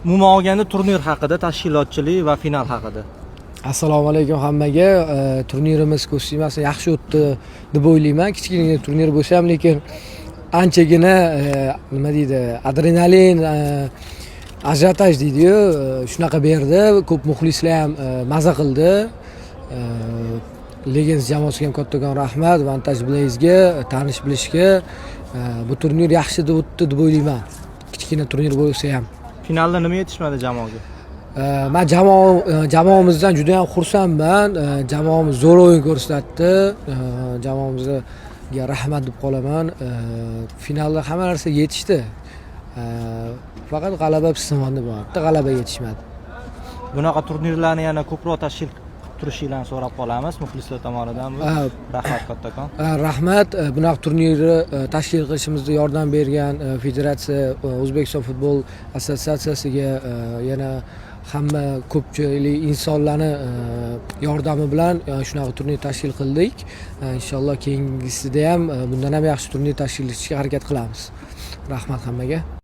Umuman olganda turnir haqida, tashkilotchilik va final haqida. Assalomu alaykum hammaga. Turnirimiz ko'rsatmasi yaxshi o'tdi deb o'ylayman. Kichkina turnir bo'lsa ham, lekin anchagina nima deydi, adrenalin, ajiotaj deydi-yu, shunaqa berdi. Ko'p muxlislar ham maza qildi. Legends jamoasiga ham kattakon rahmat, Vantage Blaze'ga, tanish bilishga. Bu turnir yaxshi deb o'tdi deb o'ylayman. Kichkina turnir bo'lsa ham. Finalda nima yetishmadi jamoaga? Men jamoamizdan juda ham xursandman. Jamoamiz zo'r o'yin ko'rsatdi. Jamoamizga rahmat deb qolaman. Finalda hamma narsa yetishdi. Faqat g'alaba biz tomonda bo'lyapti, g'alaba yetishmadi. Bunaqa turnirlarni yana ko'proq tashkil qilib turishingizni so'rab qolamiz muxlislar tomonidan. Rahmat kattakon. Rahmat. Bunaqa turnirni tashkil qilishimizda yordam bergan Federatsiya, O'zbekiston futbol assotsiatsiyasiga, yana hamma ko'pchilik insonlarni yordami bilan shunaqa turnir tashkil qildik. Inshaalloh keyingisida ham bundan ham yaxshi turnir tashkil etishga harakat qilamiz. Rahmat hammaga.